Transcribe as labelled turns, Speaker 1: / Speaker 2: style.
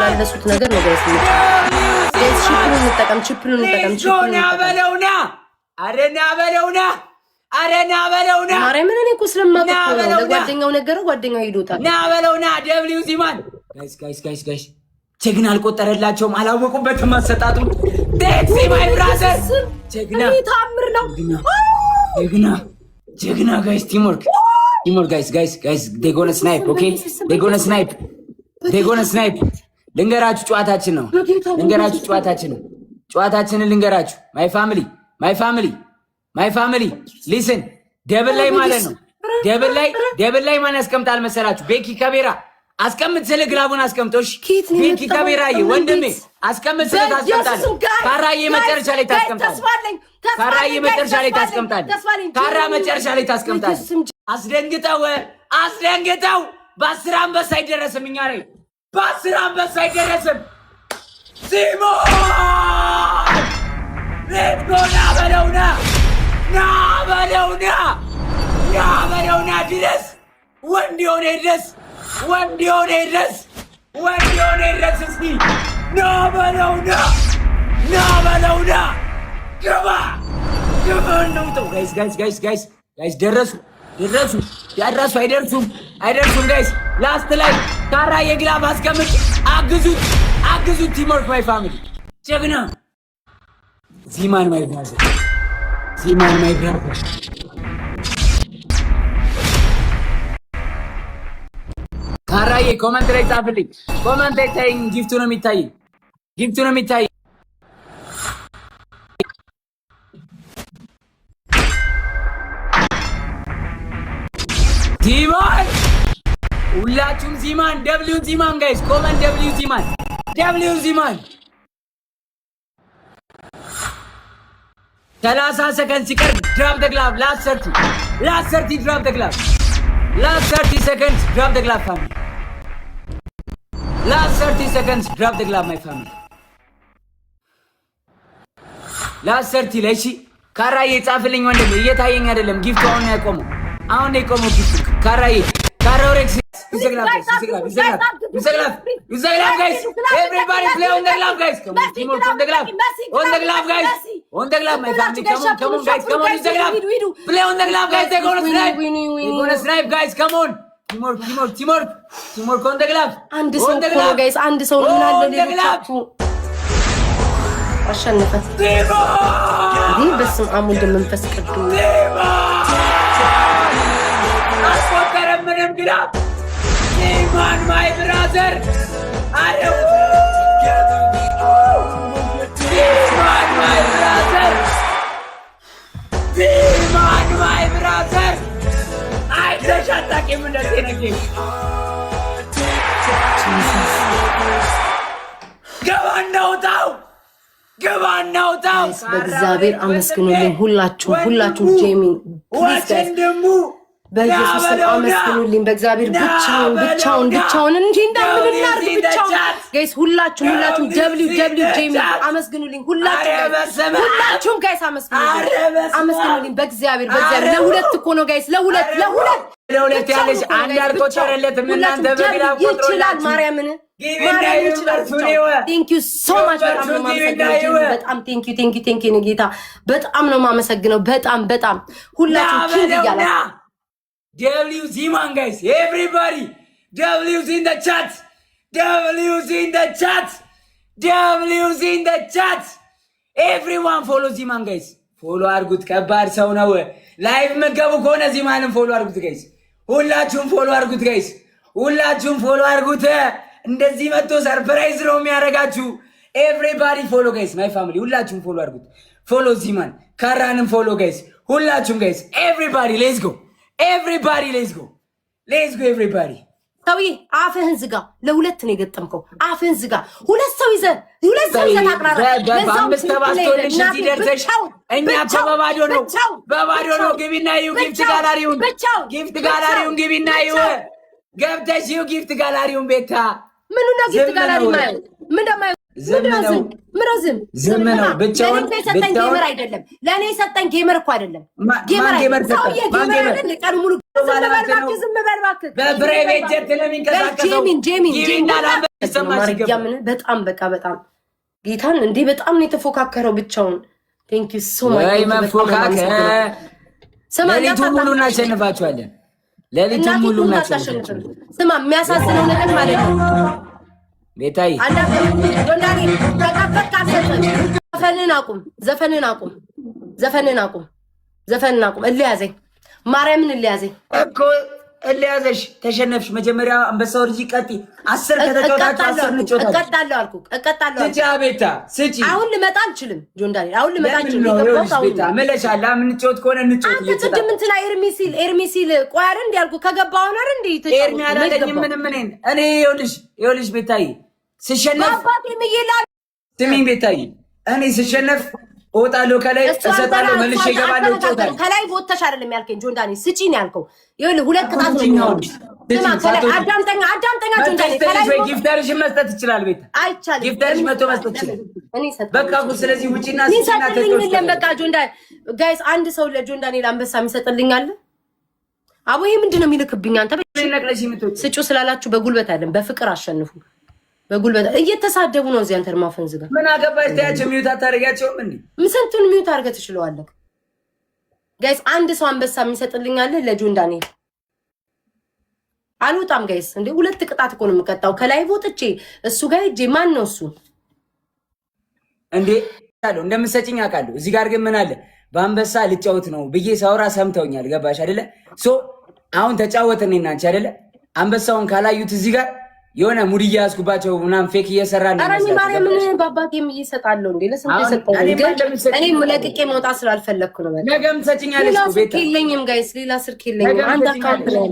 Speaker 1: የሚመላለሱት ነገር ነው ጋይስ። ቺፕሉን እንጠቀም
Speaker 2: በለውና አረና በለውና
Speaker 1: ማርያምን እኔ እኮ ስለማውቀው ነው ለጓደኛው ነገረው ጓደኛው ሄዶታል
Speaker 2: ና በለውና ደብሊው ዚማን ጋይስ ጀግና አልቆጠረላቸውም አላወቁበትም አሰጣጡ ቴክሲ ማይ ብራዘር ጀግና
Speaker 1: ታምር ነው
Speaker 2: ጀግና ጋይስ ቲምወርክ ጋይስ they gonna snipe okay they gonna snipe ልንገራችሁ ጨዋታችንን ልንገራችሁ my family listen ደብል ላይ ማለት ነው ደብል ላይ ማን ያስቀምጣል መሰላችሁ ቤኪ ካቤራ አስቀምጥ ስለ ግላቡን አስቀምጦሽ ቤኪ ካቤራዬ ወንድሜ አስቀምጥ ስለ ታስቀምጣለህ ካራዬ መጨረሻ ላይ ታስቀምጣለህ ካራ መጨረሻ ላይ ታስቀምጣለህ አስደንግጠው በ10 አንበሳ አይደረስም እኛ ላይ በ10 አንበሳ አይደረስም ሲሞን ሌትስ ጎ ና በለውና ድረስ ወንድ የሆነ ድረስ እስኪ ና በለውና ግባ ነው ጋይስ ደረሱ አይደርሱም ጋይስ ላስት ላይ ካራ የግላብ አስቀምጥ አግዙት ቲምወርክ ማይ ፋሚሊ ጀግና ዚማን ማይ ብራዘር ካራዬ ኮሜንት ላይ ጻፍልኝ ኮሜንት ላይ ታይኝ ጊፍቱ ነው የሚታይ ዚማን ሁላችሁም ዚማን ደብሊው ዚማን ጋይስ ኮሜንት ደብሊው ዚማን 30 ሰከንድ ሲቀር ድራፕ ደ ግላብ ላስት 30 ድራፕ ደ ግላብ ላስት 30 seconds drop the glove family last 30 seconds drop the glove my family last 30 ላይ እሺ ካራዬ ጻፍልኝ ወንድሜ እየታየኝ አይደለም ጊፍቱ አሁን ነው የቆመው ጊፍቱ ካራውሬክስ ይዘግላብ guys everybody play on the glove guys come on team on the glove on the glove my family come on guys come on ይዘግላብ play on the glove guys they're gonna snipe guys come on teamwork on the glove
Speaker 1: አንድ ሰው ነው guys አንድ ሰው ነው ምናለ ለሌሎቹ አሸነፈ ይህ በስም አሙን መንፈስ ቅዱስ
Speaker 2: አስቆጠረም ምንም ግላብ ዚማን ማይ ብራዘር አለው ዚማን ማይ ብራዘር አይተሻታቂም እንደዚህ ነኝ ገባናውታው
Speaker 1: በእግዚአብሔር አመስግኑልኝ ሁላችሁም ጄሚን ፕሊዝ በኢየሱስ አመስግኑልኝ በእግዚአብሔር ብቻውን እንጂ እንደምንናርግ ብቻውን ጋይስ ሁላችሁም ደብሊው ጄሚን አመስግኑልኝ ሁላችሁም ጋይስ አመስግኑልኝ በእግዚአብሔር ለሁለት እኮ ነው ጋይስ ለሁለት
Speaker 2: ያለሽ አንድ አልቆጠረለትም እናንተ በግላብ ቆጥሮ
Speaker 1: ይችላል ማርያምን ይችላል ቴንክ ዩ ሶ ማች በጣም ቴንክ ዩ ጌታ በጣም ነው የማመሰግነው በጣም ሁላችሁም ኪንግ ይያላችሁ
Speaker 2: W's Ziman guys everybody W's in the chat everyone follow Ziman guys follow አርጉት ከባድ ሰው ነው ላይቭ መገቡ ከሆነ ዚማንን ፎሎ አርጉት guys ሁላችሁም ፎሎ አርጉት እንደዚህ መጥቶ ሰርፕራይዝ ነው የሚያረጋችሁ everybody follow guys my family ሁላችሁም ፎሎ አርጉት follow Ziman ካራንም follow guys ሁላችሁም guys everybody let's go everybody
Speaker 1: ታውይ አፍህን ዝጋ ለሁለት ነው የገጠምከው አፍህን ዝጋ ሁለት ሰው ይዘህ ታቅራራ
Speaker 2: በአምስት ተባስቶልሽ እዚህ ደርሰሽ እኛ በባዶ ነው ግቢና ይው ጊፍት ጋላሪውን ግቢና ይው ገብተሽ ይው ጊፍት ጋላሪውን ቤታ
Speaker 1: ምኑና ጊፍት ጋላሪ ማለት ምን ደማ
Speaker 2: ዝም ነው ብቻውን
Speaker 1: የሰጠኝ ጌመር አይደለም። ለእኔ የሰጠኝ ጌመር እኮ አይደለም። ጌመር ሰውዬ ጌመር አይደል? ቀኑ ሙሉ ዝም በል እባክህ።
Speaker 2: በፕራይቬት ጀት ለሚንቀሳቀሰው
Speaker 1: በጣም በቃ በጣም ጌታን እንዴ በጣም ነው የተፎካከረው ብቻውን። ቴንክ ዩ ሶ ማች።
Speaker 2: ወይ መፎካከር ሌሊቱን ሙሉ እናሸንፋችኋለን። ሌሊቱን ሙሉ እናሸንፋችኋለን።
Speaker 1: ስማ የሚያሳዝነው ነገር ማለት ነው
Speaker 2: ቤታይ
Speaker 1: ወንዳኔ ተቀፈት ካሰጠን ዘፈንን አቁም። እልያዘኝ ማርያምን እልያዘኝ
Speaker 2: እኮ እልያዘሽ ተሸነፍሽ። መጀመሪያ አንበሳው ልጅ ቀጥ 10 ከተጫወታችሁ 10 እንጫወታለን።
Speaker 1: እቀጣለሁ አልኩ።
Speaker 2: ስጪ ቤታ ስጪ።
Speaker 1: አሁን ልመጣ አልችልም ጆንዳኒ፣ አሁን ልመጣ አልችልም።
Speaker 2: ቤታ መለሻላ ምንጫወት ከሆነ እንጫወት።
Speaker 1: አንተ ቅድም እንትና ኤርሚሲል ቆይ አይደል እንዴ ያልኩ ከገባው ነው አይደል እንዴ ተጫወት።
Speaker 2: ኤርሚ አላለኝም ምንም እኔ ይኸውልሽ ቤታዬ ስሸነፍ ስሚኝ ቤታዬ እኔ ስሸነፍ እወጣለሁ ከላይ እሰጣለሁ መልሼ እገባለሁ እጫወታለሁ።
Speaker 1: ከላይ ቦተሽ አይደለም ያልከኝ ጆንዳኒ ስጪ ነው ያልከው። ይኸውልህ ሁለት ቅጣት ነው። አዳምጠኛ ጆንዳኒ ከላይ
Speaker 2: ጊፍተርሽን መስጠት ይችላል ቤታ
Speaker 1: አይቻልም።
Speaker 2: ጊፍተርሽ መቶ መስጠት ይችላል። በቃ ስለዚህ ውጪና
Speaker 1: በቃ ጆንዳኒ ጋይስ አንድ ሰው ለጆንዳኒ ለአንበሳ የሚሰጥልኝ አለ? አቦ ይሄ ምንድን ነው የሚልክብኝ? አንተ ስጩ ስላላችሁ በጉልበት አይደለም በፍቅር አሸንፉ። በጉልበት እየተሳደቡ ነው እዚህ አንተር ማፈንዝ ጋር
Speaker 2: ምን አገባሽ? ታያቸው ሚዩት አታረጋቸውም እንዴ?
Speaker 1: ምንሰንቱን ሚዩት አድርገህ ትችለዋለህ። ጋይስ አንድ ሰው አንበሳ የሚሰጥልኝ አለ ለጆንዳኒ? አልወጣም ጋይስ እንዴ ሁለት ቅጣት እኮ ነው የምቀጣው። ከላይ ወጥቼ እሱ ጋር ሂጅ ማን ነው እሱ
Speaker 2: እንዴ? አለው እንደምትሰጪኝ አውቃለሁ። እዚህ ጋር ግን ምን አለ በአንበሳ ልጫወት ነው ብዬ ሳውራ ሰምተውኛል። ገባሽ አይደለ? ሶ አሁን ተጫወትን እኔና አንቺ አይደለ? አንበሳውን ካላዩት እዚህ ጋር የሆነ ሙድ እያያዝኩባቸው ምናምን ፌክ እየሰራ ነው።
Speaker 1: አራኒ ማርያም ምን ባባቴም እየሰጣለሁ እንዴ ለሰንተ ሰጠው። እኔ ለቅቄ መውጣት ስላልፈለኩ ነው።
Speaker 2: ነገም ሰጪኛለሽ ቤታ።
Speaker 1: የለኝም ጋይስ ሌላ ስልክ የለኝም። አንድ አካውንት ነው